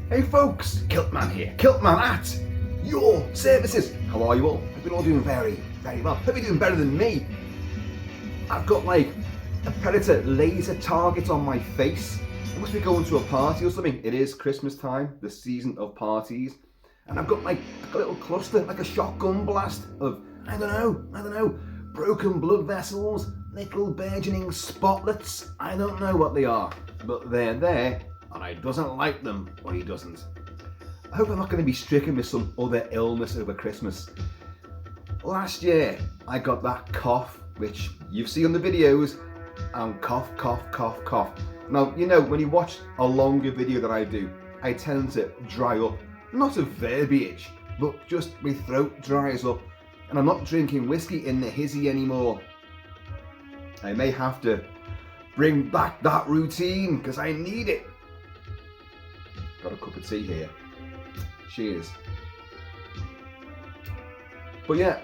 Hey folks, Kilt-Man here. Kilt-Man at your services. How are you all? Hope you're all doing very, very well. Hope you're doing better than me. I've got like a Predator laser target on my face. I must be going to a party or something. It is Christmas time, the season of parties. And I've got like a little cluster, like a shotgun blast of, I don't know, broken blood vessels, little burgeoning spotlets. I don't know what they are, but they're there. And I doesn't like them, or he doesn't. I hope I'm not going to be stricken with some other illness over Christmas. Last year, I got that cough, which you've seen on the videos, and cough. Now, you know, when you watch a longer video than I do, I tend to dry up. Not of verbiage, but just my throat dries up, and I'm not drinking whiskey in the hizzy anymore. I may have to bring back that routine, because I need it. Got a cup of tea here. Cheers. But yeah,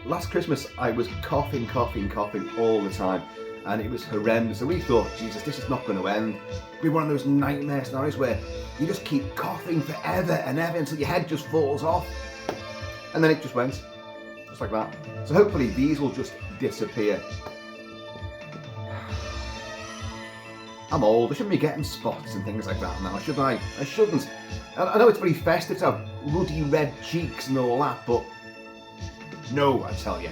last Christmas I was coughing all the time, and it was horrendous. And we thought, Jesus, this is not going to end. It'll be one of those nightmare scenarios where you just keep coughing forever and ever until your head just falls off. And then it just went, just like that. So hopefully these will just disappear. I'm old, I shouldn't be getting spots and things like that now, should I? I shouldn't. I know it's very festive to have ruddy red cheeks and all that, but no, I tell you.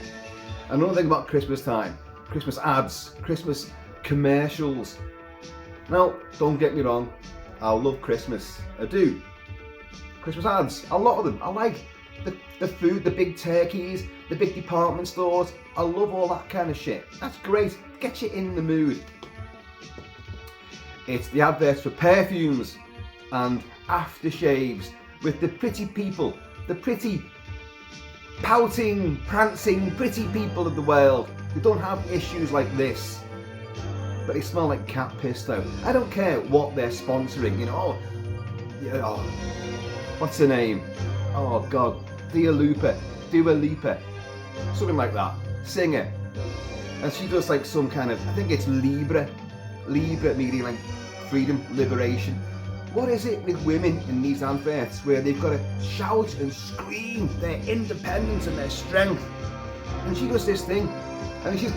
Another thing about Christmas time, Christmas ads, Christmas commercials. Now, don't get me wrong, I love Christmas, I do. Christmas ads, a lot of them. I like the food, the big turkeys, the big department stores. I love all that kind of shit. That's great, get you in the mood. It's the adverts for perfumes and aftershaves with the pretty people, the pretty pouting, prancing, pretty people of the world who don't have issues like this. But they smell like cat piss though. I don't care what they're sponsoring, you know. What's her name? Oh God, Dua Lipa, something like that. Singer. And she does like some kind of, I think it's Libra meaning like freedom, liberation. What is it with women in these adverts where they've got to shout and scream their independence and their strength? And she does this thing, and she's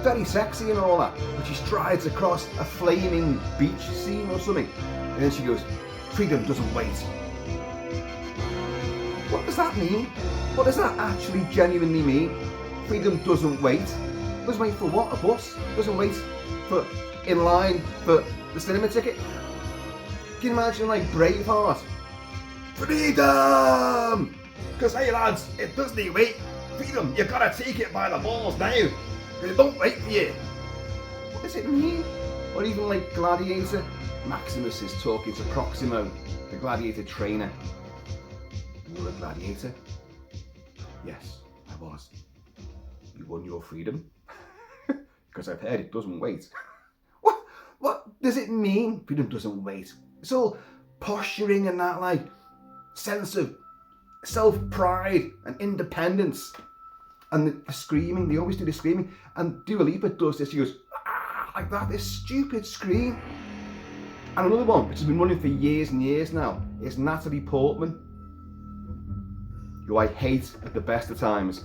very sexy and all that, but she strides across a flaming beach scene or something, and then she goes, freedom doesn't wait. What does that mean? What does that actually genuinely mean? Freedom doesn't wait. Doesn't wait for what? A bus? Doesn't wait for in line for the cinema ticket? Can you imagine like Braveheart? Freedom! Because hey lads, it doesn't wait. Freedom, you gotta take it by the balls now. It don't wait for you. What does it mean? Or even like Gladiator. Maximus is talking to Proximo, the Gladiator trainer. You were a gladiator? Yes, I was. You won your freedom? Because I've heard it doesn't wait. What does it mean? Freedom doesn't wait. It's all posturing and that like sense of self-pride and independence. And the screaming, they always do the screaming. And Dua Lipa does this, she goes, ah, like that, this stupid scream. And another one, which has been running for years and years now, is Natalie Portman, who I hate at the best of times.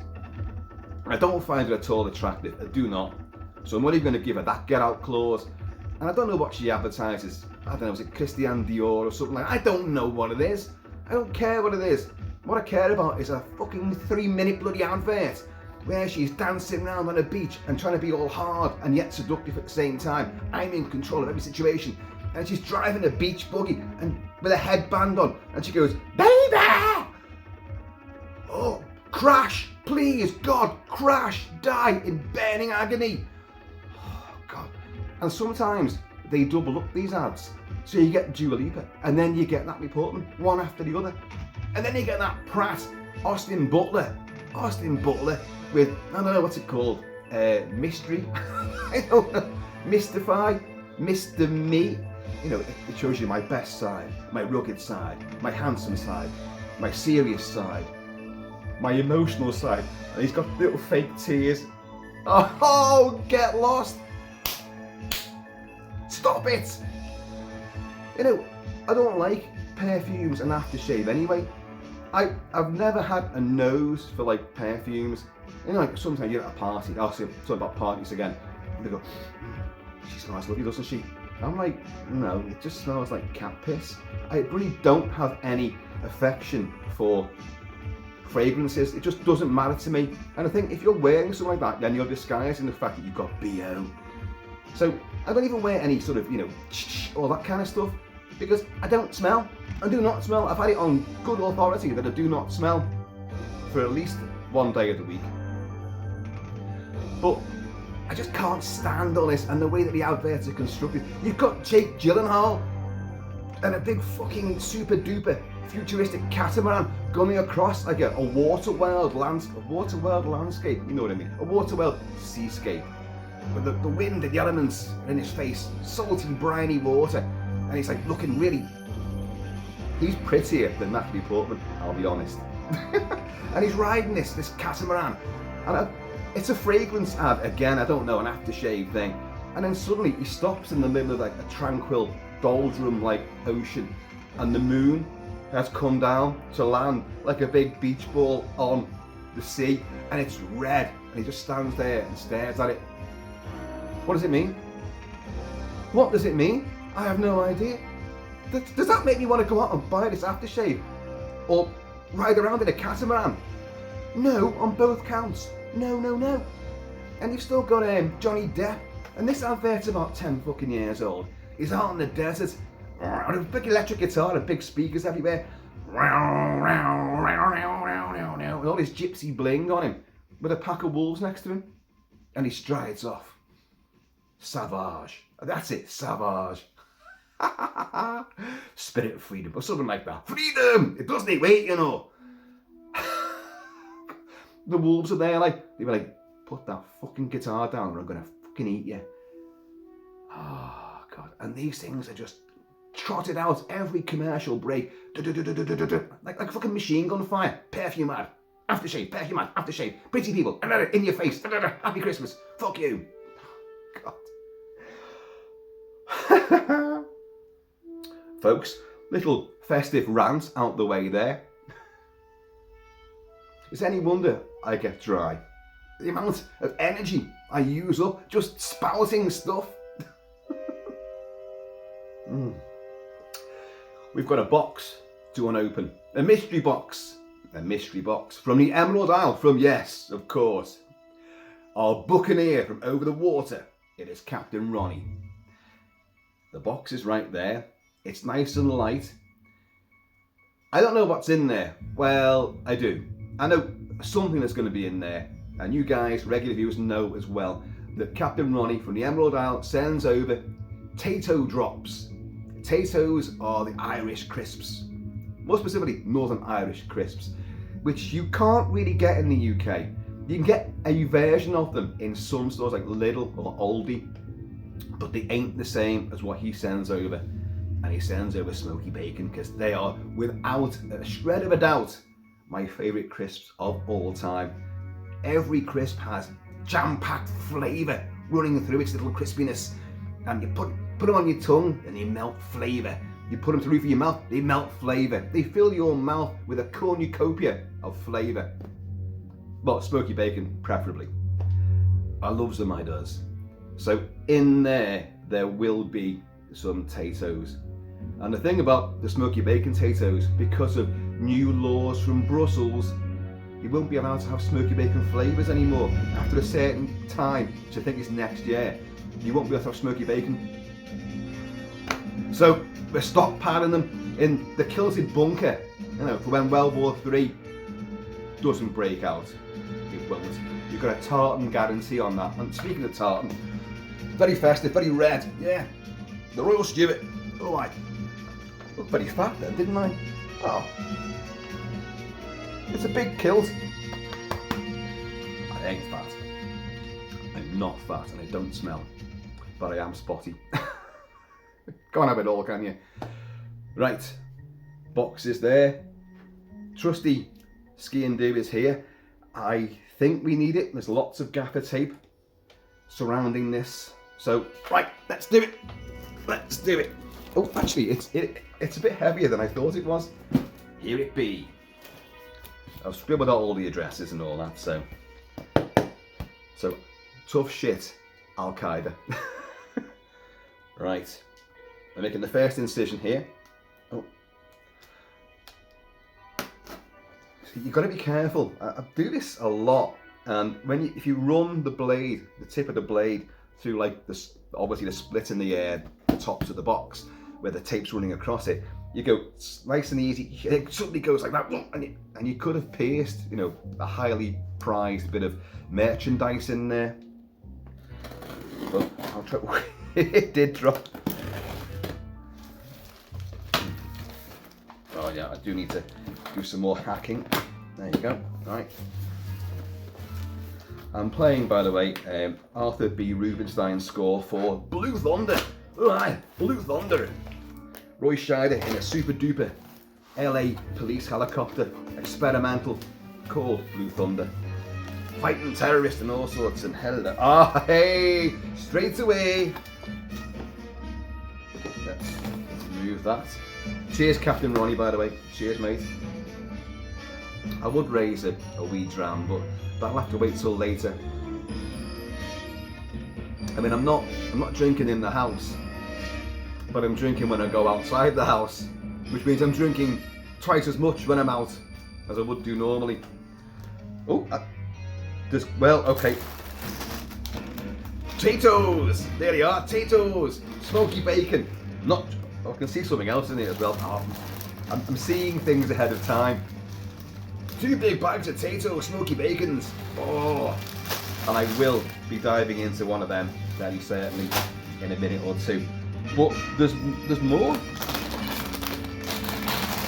I don't find her at all attractive, I do not. So I'm only going to give her that get out clause. And I don't know what she advertises. I don't know, is it Christian Dior or something like that? I don't know what it is. I don't care what it is. What I care about is a fucking 3-minute bloody advert where she's dancing around on a beach and trying to be all hard and yet seductive at the same time. I'm in control of every situation. And she's driving a beach buggy and with a headband on, and she goes, baby! Oh, crash, please, God, crash, die in burning agony. Oh, God. And sometimes they double up these ads. So you get Dua Lipa, and then you get Natalie Portman, one after the other. And then you get that prat, Austin Butler with, I don't know, what's it called? Mystery? I don't know. Mystify? Mr. Me? You know, it shows you my best side, my rugged side, my handsome side, my serious side, my emotional side. And he's got little fake tears. Oh, get lost. Stop it. You know, I don't like perfumes and aftershave anyway. I've never had a nose for like perfumes. You know, like sometimes you're at a party, I'll say talk about parties again, and they go, she smells lovely, doesn't she? I'm like, no, it just smells like cat piss. I really don't have any affection for fragrances. It just doesn't matter to me. And I think if you're wearing something like that, then you're disguising the fact that you've got BO. So I don't even wear any sort of, you know, all that kind of stuff, because I don't smell. I do not smell. I've had it on good authority that I do not smell for at least one day of the week. But I just can't stand all this and the way that the adverts are constructed. You've got Jake Gyllenhaal and a big fucking super duper futuristic catamaran going across like a water world landscape, you know what I mean? A water world seascape. With the wind and the elements are in his face, salty, briny water, and he's like looking really. He's prettier than Natalie Portman, I'll be honest. And he's riding this catamaran, and it's a fragrance ad again. I don't know, an aftershave thing, and then suddenly he stops in the middle of like a tranquil, doldrum-like ocean, and the moon has come down to land like a big beach ball on the sea, and it's red, and he just stands there and stares at it. What does it mean? What does it mean? I have no idea. Does that make me want to go out and buy this aftershave? Or ride around in a catamaran? No, on both counts. No, no, no. And you've still got Johnny Depp, and this advert's about 10 fucking years old. He's out in the desert, with a big electric guitar and big speakers everywhere. And all this gypsy bling on him, with a pack of wolves next to him. And he strides off. Savage. That's it, savage. Spirit of freedom, or something like that. Freedom! It doesn't wait, you know. The wolves are there, like, they were like, put that fucking guitar down or I'm gonna fucking eat you. Oh, God. And these things are just trotted out every commercial break. Like fucking machine gun fire. Perfume ad. Aftershave, perfume ad, aftershave. Pretty people, in your face. Happy Christmas. Fuck you. God. Folks, little festive rant out the way there. It's any wonder I get dry. The amount of energy I use up just spouting stuff. We've got a box to unopen. A mystery box. A mystery box from the Emerald Isle. From, yes, of course, our buccaneer from over the water. It is Captain Ronnie. The box is right there. It's nice and light. I don't know what's in there. Well, I do. I know something that's going to be in there. And you guys, regular viewers, know as well that Captain Ronnie from the Emerald Isle sends over Tato drops. Tato's are the Irish crisps. More specifically, Northern Irish crisps, which you can't really get in the UK. You can get a version of them in some stores like Lidl or Aldi, but they ain't the same as what he sends over. And he sends over smoky bacon because they are, without a shred of a doubt, my favourite crisps of all time. Every crisp has jam-packed flavour running through its little crispiness, and you put them on your tongue and they melt flavour. You put them through for your mouth, they melt flavour. They fill your mouth with a cornucopia of flavour. Well, smoky bacon preferably. I loves them, I does. So in there will be some Tato's. And the thing about the smoky bacon Tato's, because of new laws from Brussels, you won't be allowed to have smoky bacon flavours anymore after a certain time, which I think is next year. You won't be able to have smoky bacon. So we're stockpiling them in the kilted bunker, you know, for when World War III doesn't break out. It won't. You've got a tartan guarantee on that. And speaking of tartan, very festive, very red, yeah. The Royal Stewart. Oh, I looked very fat then, didn't I? Oh. It's a big kilt. I ain't fat. I'm not fat and I don't smell. But I am spotty. Can't have it all, can you? Right. Box is there. Trusty ski and do is here. I think we need it. There's lots of gaffer tape surrounding this. So, right, let's do it. Let's do it. Oh, actually, it's a bit heavier than I thought it was. Here it be. I've scribbled out all the addresses and all that, so tough shit, Al Qaeda. Right, I'm making the first incision here. Oh, you've got to be careful. I do this a lot, and if you run the blade, the tip of the blade, through like this, obviously the split in the tops of the box where the tape's running across it, you go nice and easy. It suddenly goes like that, and you could have pierced, you know, a highly prized bit of merchandise in there. But I'll try. It did drop. Oh yeah, I do need to do some more hacking. There you go. Right. I'm playing, by the way, Arthur B. Rubinstein's score for Blue Thunder. Oh, Blue Thunder. Roy Scheider in a super duper LA police helicopter, experimental, called Blue Thunder. Fighting terrorists and all sorts, and hell, hey, straight away. Let's move that. Cheers, Captain Ronnie, by the way. Cheers, mate. I would raise a wee dram, but that'll have to wait till later. I mean, I'm not drinking in the house, but I'm drinking when I go outside the house, which means I'm drinking twice as much when I'm out as I would do normally. Oh, well, okay. Potatoes! There they are, potatoes! Smoky bacon. I can see something else in it as well. Oh, I'm seeing things ahead of time. 2 big bags of potatoes, smoky bacons. Oh, and I will be diving into one of them very certainly in a minute or two. But there's more.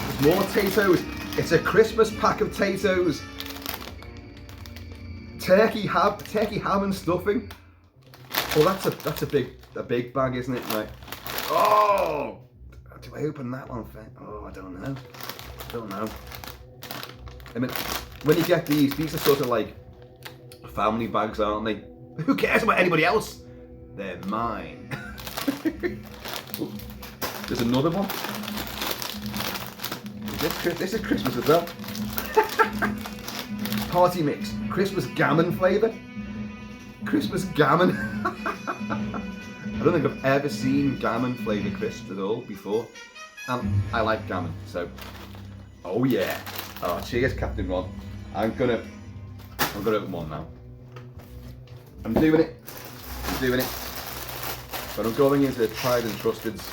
There's more potatoes. It's a Christmas pack of potatoes. Turkey ham and stuffing. Oh, that's a big bag, isn't it? Right. Oh, do I open that one? Oh, I don't know. I mean, when you get these are sort of like family bags, aren't they? Who cares about anybody else? They're mine. Ooh, there's another one. This is Christmas as well. Party mix, Christmas gammon flavour. Christmas gammon. I don't think I've ever seen gammon flavoured crisps at all before. And I like gammon, so. Oh yeah. Oh, cheers, Captain Ron. I'm gonna open one now. I'm doing it. But I'm going into the tried and trusteds.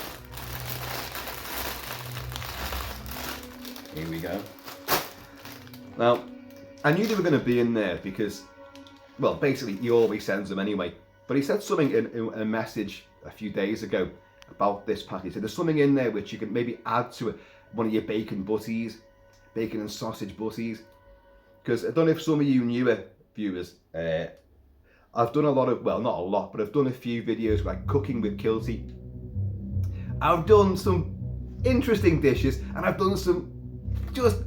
Here we go. Now, I knew they were going to be in there because, well, basically he always sends them anyway. But he said something in a message a few days ago about this pack. He said there's something in there which you can maybe add to one of your bacon and sausage butties. Because I don't know if some of you newer viewers, I've done a lot of, well, not a lot, but I've done a few videos like cooking with Kilty. I've done some interesting dishes, and I've done some just,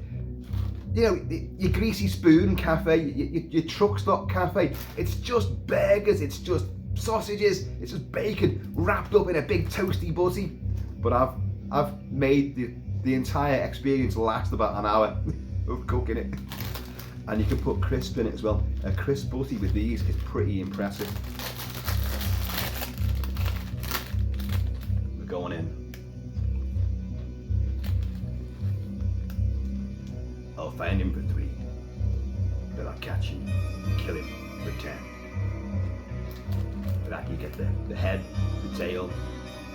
you know, your greasy spoon cafe, your truck stop cafe. It's just burgers, it's just sausages, it's just bacon wrapped up in a big toasty butty. But I've made the entire experience last about an hour of cooking it. And you can put crisp in it as well. A crisp butty with these is pretty impressive. We're going in. I'll find him for 3. Then I'll catch him, kill him for 10. For that you get the head, the tail,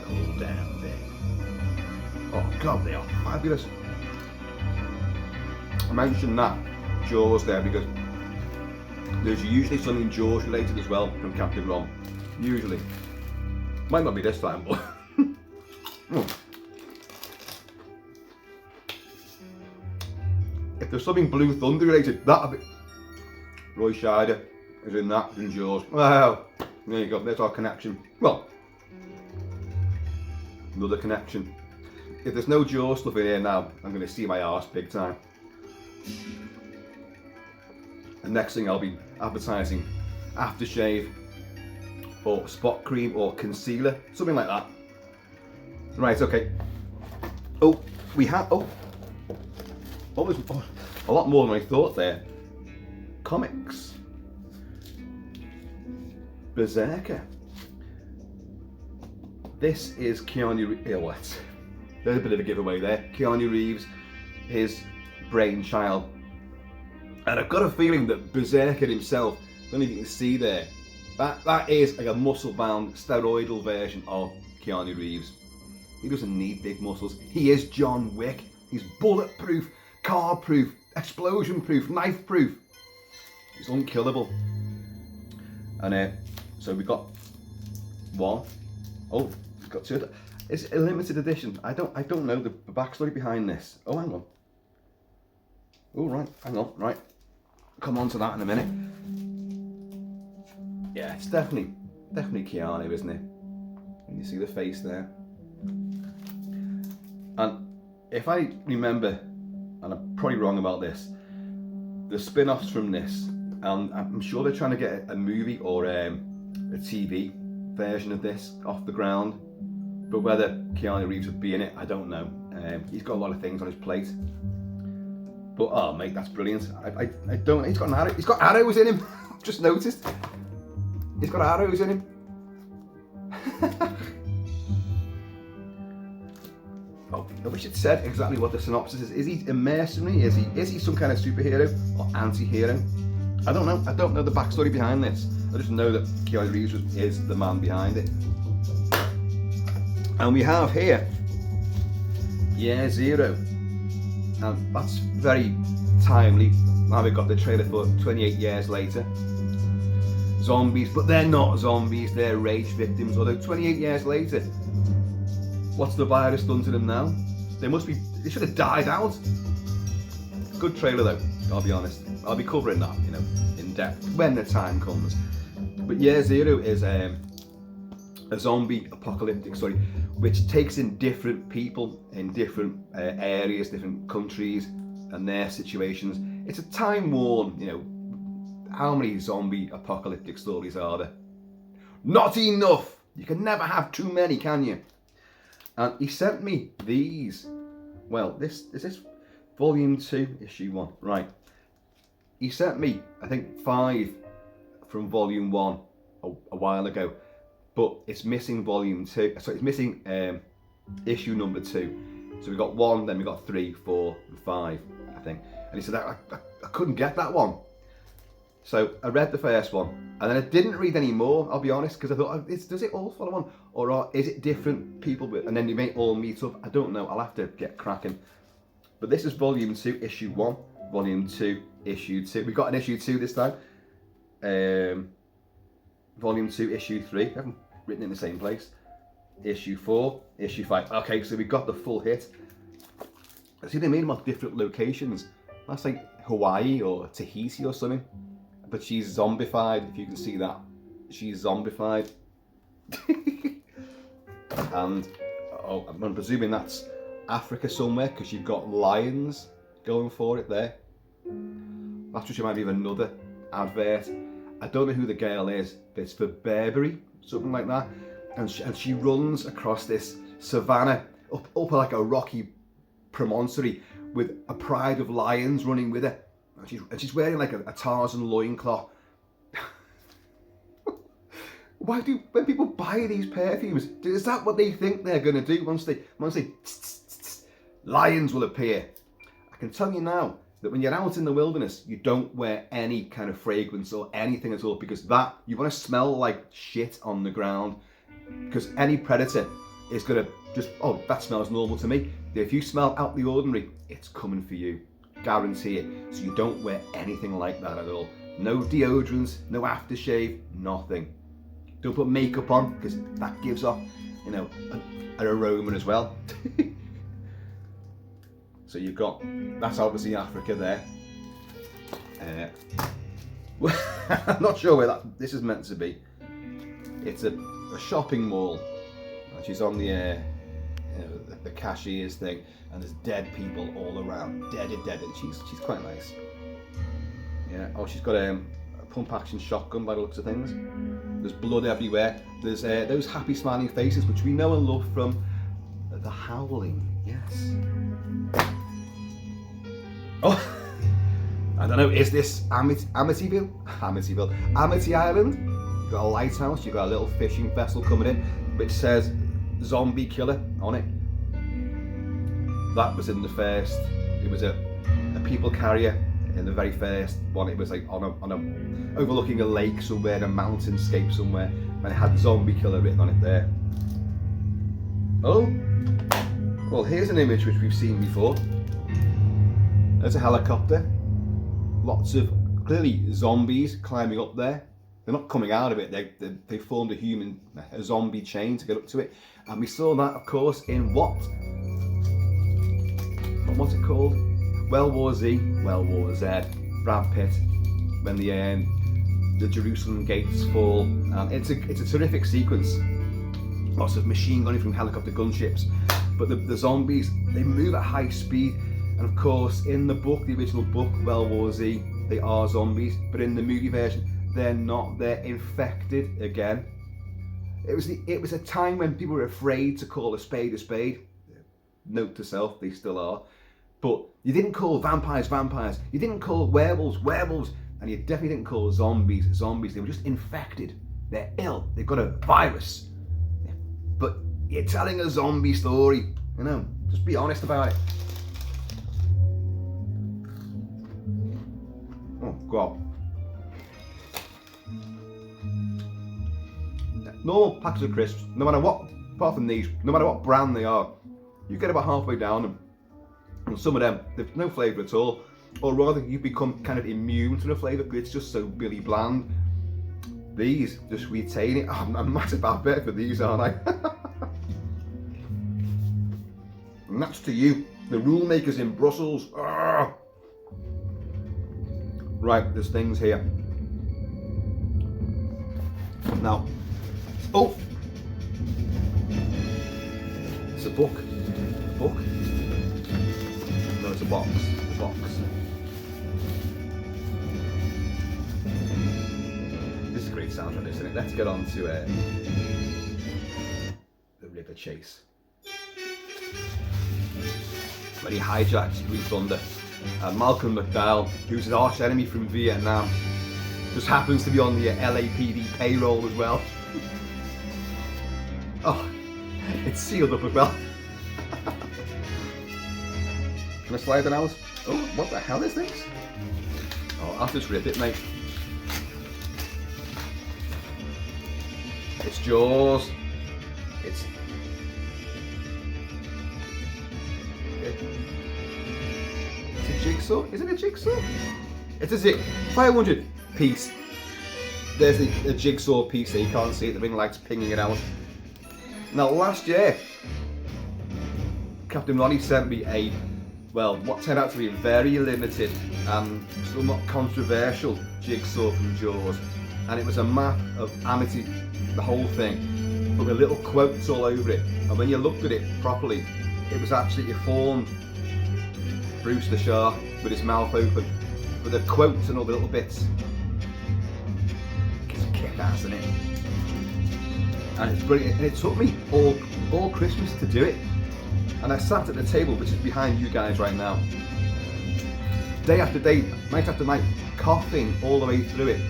the whole damn thing. Oh God, they are fabulous. I mentioned that Jaws there because there's usually something Jaws related as well from Captain Ron. Usually. Might not be this time, but if there's something Blue Thunder related, that'll be Roy Scheider is in that in Jaws. Wow. There you go, there's our connection. Well, another connection. If there's no Jaws stuff in here now, I'm going to see my arse big time. And next thing I'll be advertising aftershave or spot cream or concealer, something like that. Right, okay. Oh, we have, oh, there's a lot more than I thought there. Comics. Berserker. This is Keanu Reeves. Yeah, what? There's a bit of a giveaway there. Keanu Reeves, his brainchild. And I've got a feeling that Berserker himself, I don't know if you can see there, that is like a muscle-bound, steroidal version of Keanu Reeves. He doesn't need big muscles. He is John Wick. He's bulletproof, car-proof, explosion-proof, knife-proof. He's unkillable. And so we got one. Oh, we've got two. It's a limited edition. I don't know the backstory behind this. Oh, hang on. Oh, right, hang on, right. Come on to that in a minute. Yeah, it's definitely Keanu, isn't it? And you see the face there. And if I remember, and I'm probably wrong about this, the spin-offs from this, and I'm sure they're trying to get a movie or a TV version of this off the ground, but whether Keanu Reeves would be in it, I don't know. He's got a lot of things on his plate. But oh mate, that's brilliant. I don't. He's got an arrow. He's got arrows in him. I've just noticed. He's got arrows in him. Oh, I wish it said exactly what the synopsis is. Is he a mercenary? Is he some kind of superhero or anti-hero? I don't know. I don't know the backstory behind this. I just know that Keanu Reeves is the man behind it. And we have here Year Zero. And that's very timely. Now we've got the trailer for 28 years later. Zombies, but they're not zombies, they're rage victims. Although 28 years later, what's the virus done to them now? They should have died out. Good trailer though, I'll be honest. I'll be covering that, in depth when the time comes. But Year Zero is a zombie apocalyptic story which takes in different people in different areas, different countries and their situations. It's a time-worn, how many zombie apocalyptic stories are there? Not enough! You can never have too many, can you? And he sent me these. Well, is this volume 2, issue 1? Right. He sent me, I think, 5 from volume 1 a while ago. But it's missing volume 2, so it's missing issue number 2. So we got 1, then we got 3, 4, and 5, I think. And he said, I couldn't get that one. So I read the first one, and then I didn't read any more, I'll be honest, because I thought, does it all follow on? Or is it different people, and then you may all meet up? I don't know, I'll have to get cracking. But this is volume 2, issue 1, volume 2, issue 2. We got an issue 2 this time. Volume 2, issue 3, I haven't written in the same place. Issue 4, issue 5. Okay, so we got the full hit. I see they made them on different locations. That's like Hawaii or Tahiti or something. But she's zombified, if you can see that. She's zombified. And I'm presuming that's Africa somewhere, because you've got lions going for it there. That's just reminded me of another advert. I don't know who the girl is, but it's for Burberry, something like that. And she runs across this savannah, up like a rocky promontory, with a pride of lions running with her. And she's wearing like a Tarzan loincloth. When people buy these perfumes, is that what they think they're going to do once they lions will appear? I can tell you now that when you're out in the wilderness, you don't wear any kind of fragrance or anything at all, because you want to smell like shit on the ground, because any predator is going to just, oh, that smells normal to me. If you smell out the ordinary, it's coming for you. Guarantee it. So you don't wear anything like that at all. No deodorants, no aftershave, nothing. Don't put makeup on, because that gives off, an aroma as well. So you've got, that's obviously Africa there. I'm not sure where this is meant to be. It's a shopping mall. And she's on the cashier's thing, and there's dead people all around, dead, and she's quite nice. Yeah. Oh, she's got a pump action shotgun by the looks of things. There's blood everywhere. There's those happy smiling faces which we know and love from The Howling. Yes. Oh, I don't know, is this Amityville? Amity Island? You've got a lighthouse, you've got a little fishing vessel coming in, which says zombie killer on it. That was in the first, it was a people carrier in the very first one. It was like on a overlooking a lake somewhere, a mountainscape somewhere, and it had zombie killer written on it there. Oh, well, here's an image which we've seen before. There's a helicopter. Lots of clearly zombies climbing up there. They're not coming out of it. They formed a zombie chain to get up to it. And we saw that, of course, in what's it called? World War Z, Brad Pitt, when the Jerusalem gates fall. It's a terrific sequence. Lots of machine gunning from helicopter gunships. But the zombies, they move at high speed. And of course, in the book, the original book, World War Z, they are zombies. But in the movie version, they're not. They're infected again. It was a time when people were afraid to call a spade a spade. Note to self, they still are. But you didn't call vampires vampires. You didn't call werewolves werewolves. And you definitely didn't call zombies zombies. They were just infected. They're ill. They've got a virus. But you're telling a zombie story. You know, just be honest about it. Oh, God. Normal packs of crisps, no matter what, apart from these, no matter what brand they are, you get about halfway down them, and some of them, they've no flavour at all, or rather you become kind of immune to the flavour because it's just so really bland. These just retain it. Oh, I'm a massive advert for these, aren't I? And that's to you, the rule makers in Brussels. Arrgh. Right, there's things here. Now, oh, it's a book. A book? No, it's a box. A box. This is a great soundtrack, isn't it? Let's get on to the river chase. When he hijacks Blue Thunder, Malcolm McDowell, who's an arch enemy from Vietnam, just happens to be on the LAPD payroll as well. Oh, it's sealed up as well. Can I slide it out? Oh, what the hell is this? Oh, I'll just rip it, mate. It's Jaws. It's a jigsaw? Is it a jigsaw? It's a 500 piece. There's a jigsaw piece there, you can't see it, the ring light's pinging it out. Now last year, Captain Ronnie sent me what turned out to be a very limited and somewhat controversial jigsaw from Jaws. And it was a map of Amity, the whole thing, but with little quotes all over it. And when you looked at it properly, it was actually formed Bruce the Shark with his mouth open, with the quotes and all the little bits. It's kick-ass, isn't it? And it's brilliant. And it took me all Christmas to do it. And I sat at the table, which is behind you guys right now, day after day, night after night, coughing all the way through it.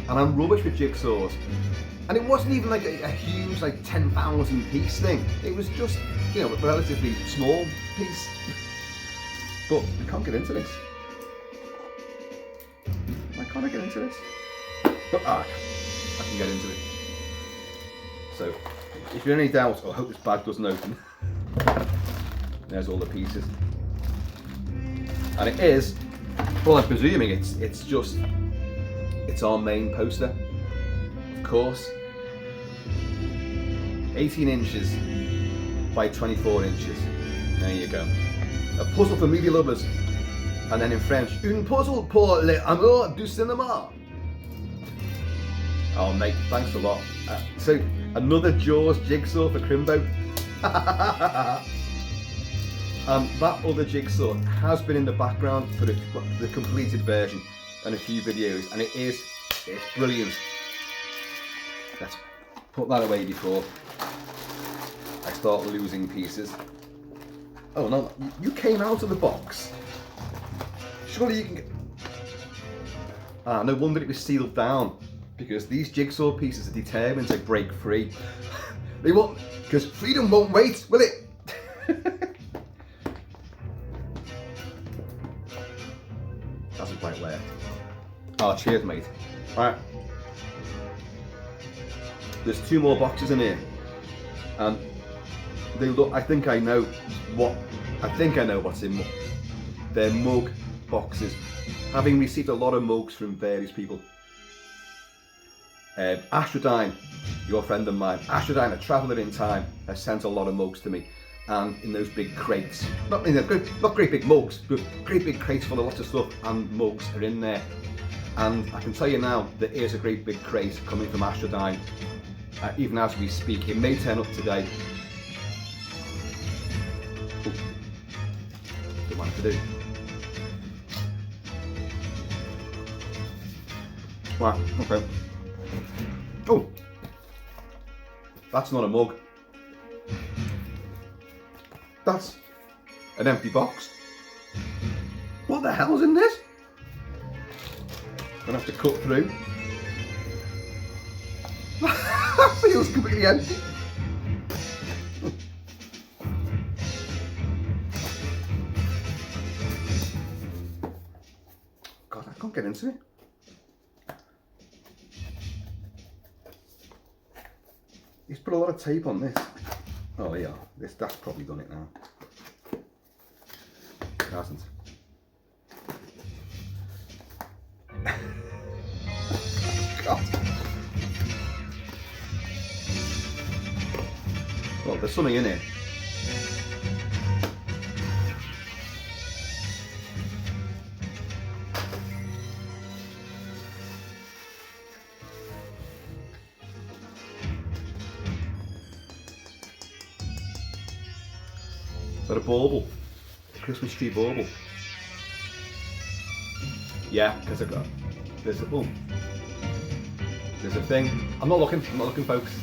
And I'm rubbish with jigsaws. And it wasn't even like a huge, like 10,000 piece thing. It was just, you know, a relatively small piece. But I can't get into this. Why can't I get into this? I can get into it. So, if you're in any doubt, I hope this bag doesn't open. There's all the pieces. And it is, well, I'm presuming it's our main poster. Of course. 18 inches by 24 inches. There you go. A puzzle for movie lovers. And then in French, une puzzle pour les amours du cinéma. Oh mate, thanks a lot. So, another Jaws jigsaw for Crimbo. That other jigsaw has been in the background for the completed version and a few videos, and it's brilliant. Let's put that away before I start losing pieces. Oh no, you came out of the box. Surely you can get... Ah, no wonder it was sealed down. Because these jigsaw pieces are determined to break free. They won't, because freedom won't wait, will it? Doesn't quite work. Oh, cheers, mate. Alright. There's 2 more boxes in here. And they look, I think I know what's in them. They're mug boxes. Having received a lot of mugs from various people. Astrodyne, your friend of mine, Astrodyne, a traveller in time, has sent a lot of mugs to me. And in those big crates, not great big mugs, but great big crates full of lots of stuff, and mugs are in there. And I can tell you now, there is a great big crate coming from Astrodyne, even as we speak. It may turn up today. Ooh. Don't mind to do. Right, okay. Oh, that's not a mug. That's an empty box. What the hell's in this? Gonna have to cut through. That feels completely empty. God, I can't get into it. He's put a lot of tape on this. Oh yeah, that's probably done it now. It hasn't. God. Well, there's something in it. Is that a bauble? A Christmas tree bauble? Yeah, because I got there's a thing. I'm not looking, folks.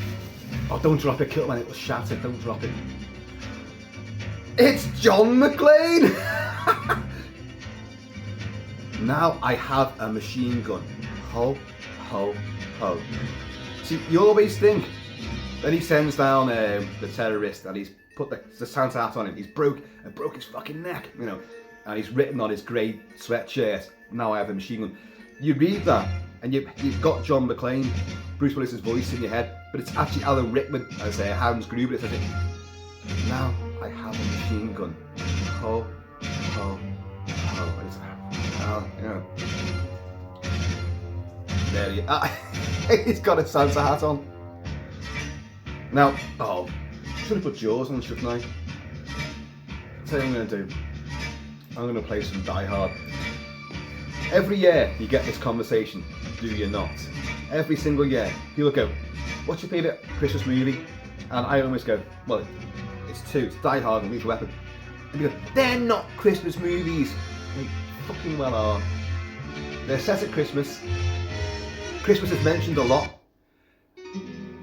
Oh, don't drop it, Kilt-Man, it will shatter. Don't drop it. It's John McClane. Now I have a machine gun. Ho, ho, ho. See, you always think that he sends down the terrorist and he's put the Santa hat on him. He's broke his fucking neck, you know, and he's written on his grey sweatshirt, now I have a machine gun. You read that and you've got John McClane, Bruce Willis's voice in your head, but it's actually Alan Rickman as Hans Gruber. It says it. Now I have a machine gun. Ho, ho, ho. You know. There you are. He's got a Santa hat on. Now, should have put Jaws on, shouldn't I? I'll tell you what I'm going to do. I'm going to play some Die Hard. Every year you get this conversation, do you not? Every single year, people go, what's your favourite Christmas movie? And I always go, well, it's 2, it's Die Hard and Lethal Weapon. And you go, they're not Christmas movies. They fucking well are. They're set at Christmas. Christmas is mentioned a lot.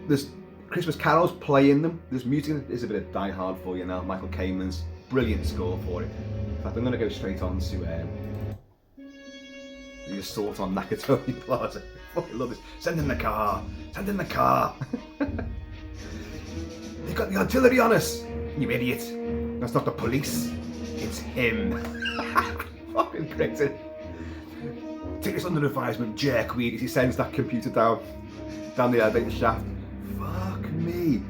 There's Christmas carols play in them. There's music. There's a bit of Die Hard for you now. Michael Kamen's brilliant score for it. In fact, I'm going to go straight on to the assault on Nakatomi Plaza. I fucking love this. Send in the car. Send in the car. They've got the artillery on us. You idiot. That's not the police. It's him. Fucking crazy. Take this under advisement, jerkweed, as he sends that computer down the elevator shaft. Fuck me.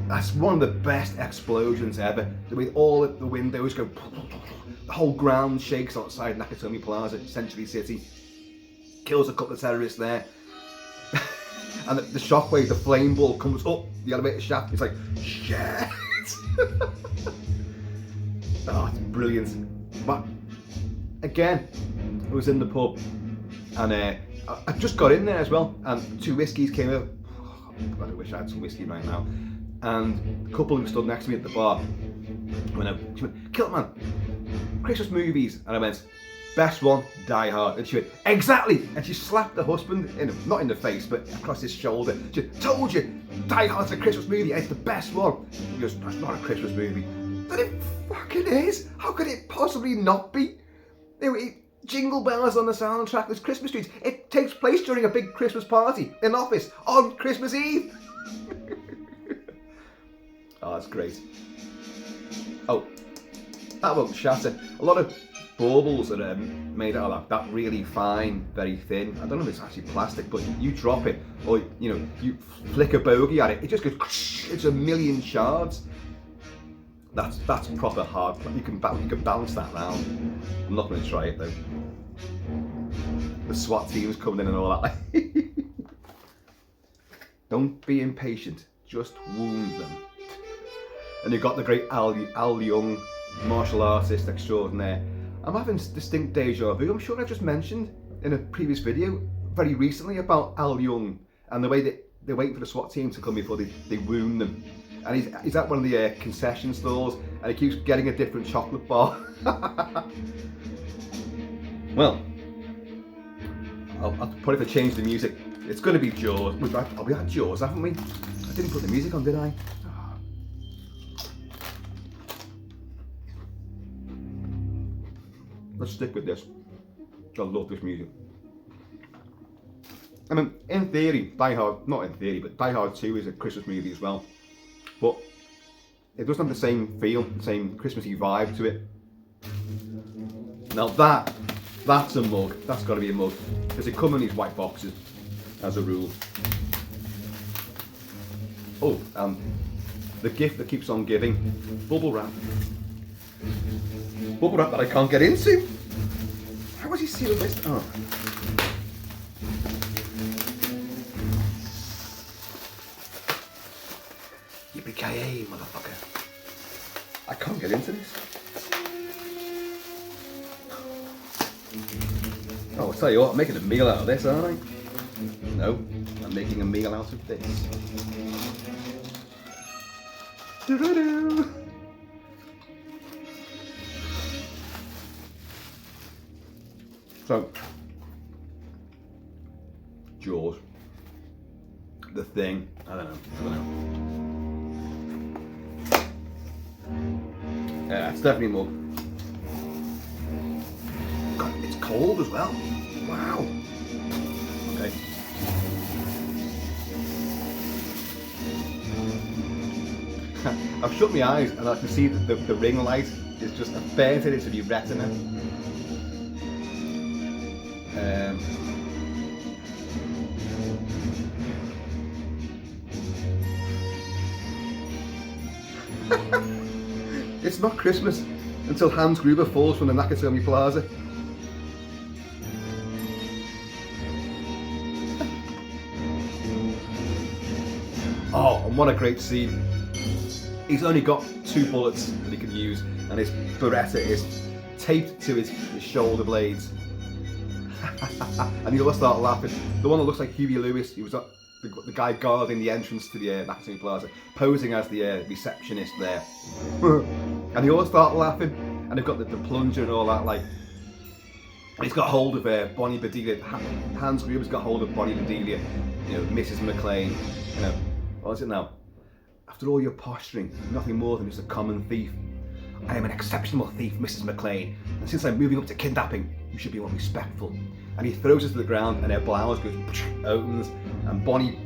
That's one of the best explosions ever. The way all the windows go, the whole ground shakes outside Nakatomi Plaza, Century City. Kills a couple of terrorists there. And the shockwave, the flame ball comes up the elevator shaft. It's like, shit. Oh, it's brilliant. But again, I was in the pub and I just got in there as well, and 2 whiskies came out. Oh, God, I wish I had some whiskey right now. And a couple who stood next to me at the bar went, Kilt-Man, Christmas movies. And I went, best one, Die Hard. And she went, exactly. And she slapped her husband, not in the face, but across his shoulder. She told you, Die Hard's a Christmas movie, and it's the best one. He goes, that's not a Christmas movie. But it fucking is. How could it possibly not be? Jingle bells on the soundtrack, there's Christmas trees. It takes place during a big Christmas party in an office on Christmas Eve. Oh, that's great. Oh, that won't shatter. A lot of baubles are made out of that really fine, very thin. I don't know if it's actually plastic, but you drop it, or you flick a bogey at it, it just goes. It's a million shards. That's proper hard. You can bounce that round. I'm not going to try it though. The SWAT team's coming in and all that. Don't be impatient. Just wound them. And you've got the great Al Young, martial artist extraordinaire. I'm having distinct deja vu. I'm sure I just mentioned in a previous video very recently about Al Young and the way that they're waiting for the SWAT team to come before they wound them. And he's at one of the concession stores and he keeps getting a different chocolate bar. Well, I'll probably change the music. It's going to be Jaws. We had Jaws, haven't we? I didn't put the music on, did I? Let's stick with this. I love this music. I mean, in theory, Die Hard, not in theory, but Die Hard 2 is a Christmas movie as well. But it doesn't have the same feel, the same Christmassy vibe to it. Now that's a mug. That's got to be a mug. Because they come in these white boxes, as a rule. Oh, and the gift that keeps on giving, bubble wrap. Bubble wrap that I can't get into. How was he sealed this? Oh. Yippee-Ki-Yayyy, motherfucker. I can't get into this. Oh, I'll tell you what, I'm making a meal out of this, aren't I? No, I'm making a meal out of this. Doo-doo-doo. So, Jaws, The Thing, I don't know. Yeah, it's definitely more. God, it's cold as well. Wow. Okay. I've shut my eyes and I can see that the ring light is just burnt into the retina. It's not Christmas until Hans Gruber falls from the Nakatomi Plaza. Oh, and what a great scene. He's only got 2 bullets that he can use and his Beretta is taped to his shoulder blades. And you all start laughing. The one that looks like Huey Lewis, he was the guy guarding the entrance to the Nakatomi Plaza, posing as the receptionist there. And you all start laughing, and they've got the plunger and all that, like. And he's got hold of Bonnie Bedelia. Hans Gruber's got hold of Bonnie Bedelia, Mrs. McClane. What is it now? After all your posturing, nothing more than just a common thief. I am an exceptional thief, Mrs. McClane, and since I'm moving up to kidnapping, you should be more respectful. And he throws her to the ground, and her blouse goes opens, and Bonnie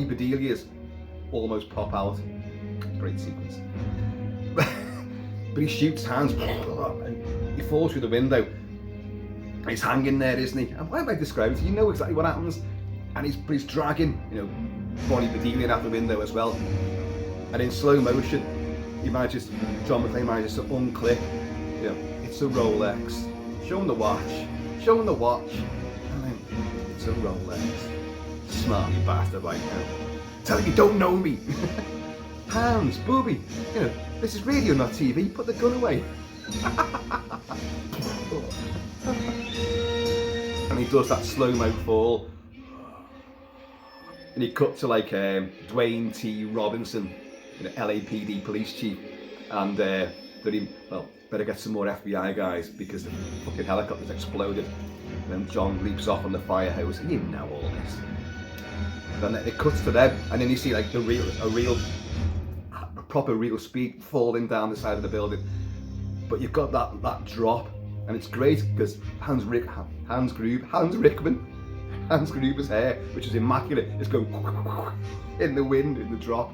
Bedelia's almost pop out. Great sequence. But he shoots Hans, and he falls through the window. He's hanging there, isn't he? And why am I describing it? You know exactly what happens. And he's dragging, Bonnie Bedelia out the window as well. And in slow motion, John McClane manages to unclip. It's a Rolex. Show him the watch. Show him the watch. And then, it's a Rolex. Smarty bastard right now. Tell him you don't know me. Hans, booby, this is radio, not TV. Put the gun away. And he does that slow-mo fall. And he cut to Dwayne T. Robinson, LAPD police chief, and that he, well, better get some more FBI guys because the fucking helicopter's exploded. And then John leaps off on the fire hose, and you know all this. Then it cuts to them, and then you see like a proper real speed falling down the side of the building. But you've got that drop, and it's great because Hans Gruber's hair, which is immaculate, is going in the wind in the drop,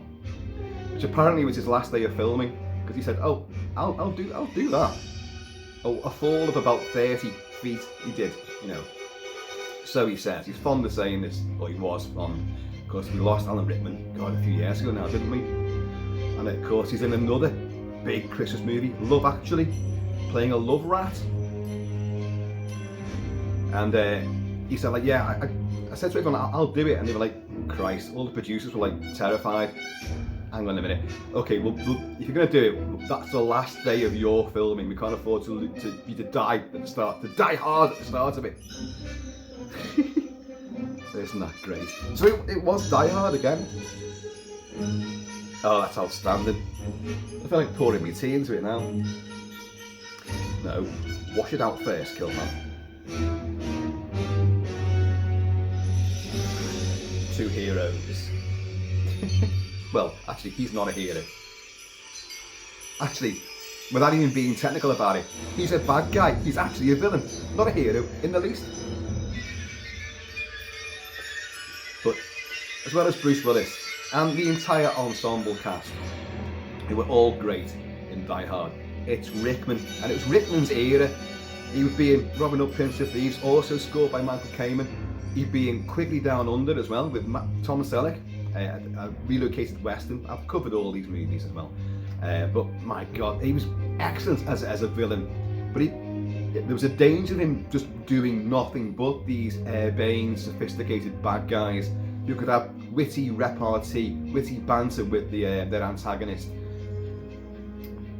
which apparently was his last day of filming because he said, "Oh, I'll do that." Oh, a fall of about 30 feet he did, you know. So he says. He's fond of saying this, or he was fond, because we lost Alan Rickman, God, a few years ago now, didn't we? And of course he's in another big Christmas movie, Love Actually, playing a love rat. And he said, like, yeah, I said to everyone, I'll do it, and they were like, Christ, all the producers were like terrified. Hang on a minute. Okay, well, if you're going to do it, that's the last day of your filming. We can't afford you to die at the start, to die hard at the start of it. Isn't that great? So it was Die Hard again. Oh, that's outstanding. I feel like pouring my tea into it now. No, wash it out first, Kilt-Man. Two heroes. Well, actually, he's not a hero. Actually, without even being technical about it, he's a bad guy. He's actually a villain, not a hero in the least. But as well as Bruce Willis and the entire ensemble cast, who were all great in Die Hard, it's Rickman, and it was Rickman's era. He would be in Robin Hood, Prince of Thieves, also scored by Michael Kamen. He'd be in Quickly Down Under as well with Tom Selleck, a relocated western. I've covered all these movies as well. But my God, he was excellent as a villain. But there was a danger of him just doing nothing but these urbane, sophisticated bad guys who could have witty repartee, witty banter with their antagonist.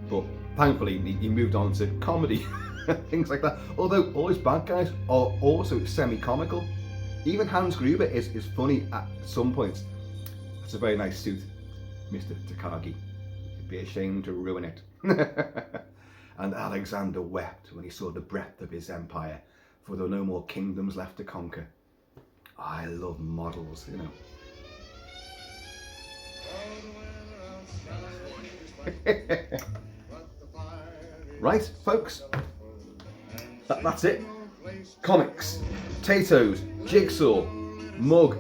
But thankfully, he moved on to comedy, things like that. Although all his bad guys are also semi-comical. Even Hans Gruber is funny at some points. It's a very nice suit, Mr. Takagi. You'd be ashamed to ruin it. And Alexander wept when he saw the breadth of his empire, for there were no more kingdoms left to conquer. I love models, you know. Right, folks, that's it. Comics, potatoes, jigsaw, mug,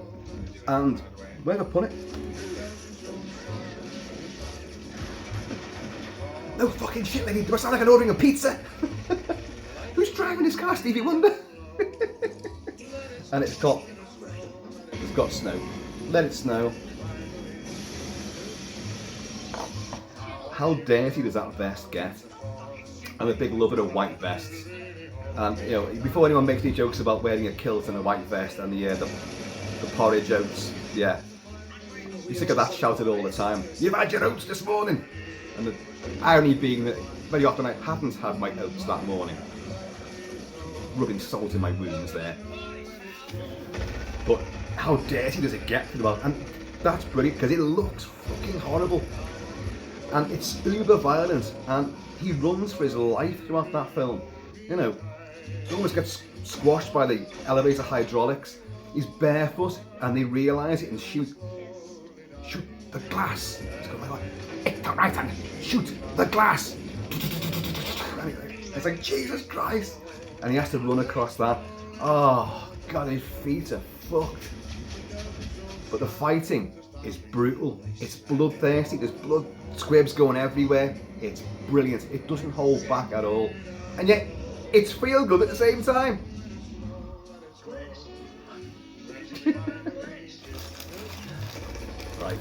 and where have I put it? No fucking shit, lady. Do I sound like I'm ordering a pizza? Who's driving this car, Stevie Wonder? And it's got snow. Let it snow. How dirty does that vest get? I'm a big lover of white vests. And you know, before anyone makes any jokes about wearing a kilt and a white vest and the porridge oats, yeah, you sick of that shouted all the time. You've had your oats this morning, and the irony being that very often I haven't had my oats that morning. Rubbing salt in my wounds there. But how dirty does it get? And that's brilliant because it looks fucking horrible, and it's uber violent, and he runs for his life throughout that film. You know, he almost gets squashed by the elevator hydraulics. He's barefoot, and they realise it and shoot the glass. It's going like, hit the right hand, shoot the glass. It's like, Jesus Christ. And he has to run across that. Oh, God, his feet are fucked. But the fighting is brutal. It's bloodthirsty. There's blood squibs going everywhere. It's brilliant. It doesn't hold back at all. And yet, it's feel good at the same time. Right.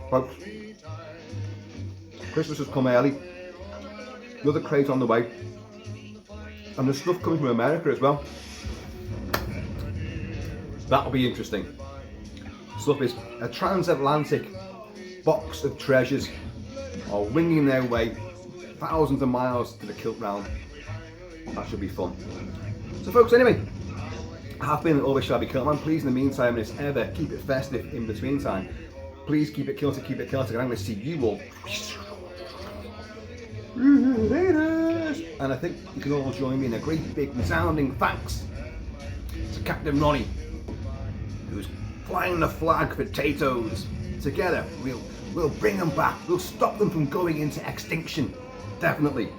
Folks, Christmas has come early. Another crate on the way. And there's stuff coming from America as well. That'll be interesting. Stuff is a transatlantic box of treasures are winging their way thousands of miles to the Kilt round. That should be fun. So folks, anyway, I have been and always shall be Kilt-Man. Please in the meantime, and as ever, keep it festive in between time. Please keep it Celtic, keep it Celtic, and I'm going to see you all later. And I think you can all join me in a great big resounding thanks to Captain Ronnie, who's flying the flag potatoes. Together, we'll bring them back. We'll stop them from going into extinction. Definitely.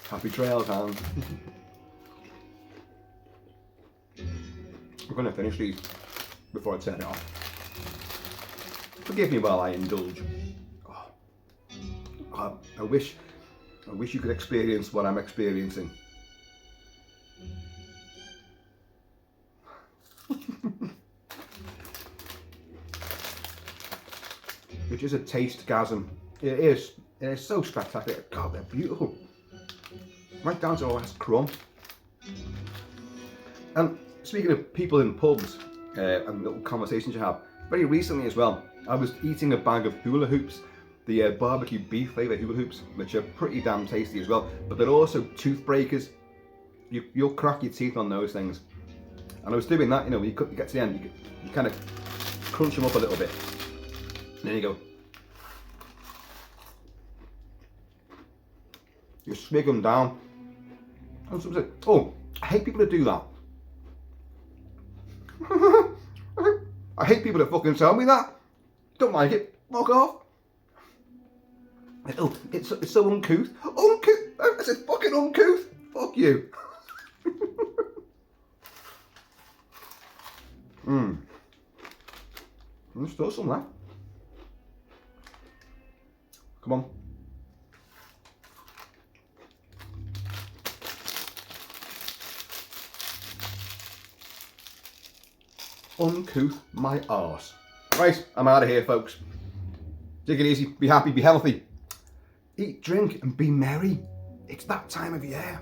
Happy trails, man. We're going to finish these before I turn it off. Forgive me while I indulge. Oh, I wish you could experience what I'm experiencing. Which is a taste-gasm. It is so spectacular. God, they're beautiful. Right down to the last crumb. And speaking of people in pubs and little conversations you have, very recently as well, I was eating a bag of hula hoops, the barbecue beef flavour hula hoops, which are pretty damn tasty as well, but they're also tooth breakers. You'll crack your teeth on those things. And I was doing that, you know, when you get to the end, you kind of crunch them up a little bit. And then you go. You swig them down. And someone said, oh, I hate people that do that. I hate people that fucking tell me that. Don't like it. Fuck off. Oh, it's so uncouth. Uncouth. I said fucking uncouth. Fuck you. There's still some left. Come on. Uncouth my arse. Right, I'm out of here, folks. Take it easy, be happy, be healthy. Eat, drink, and be merry. It's that time of year.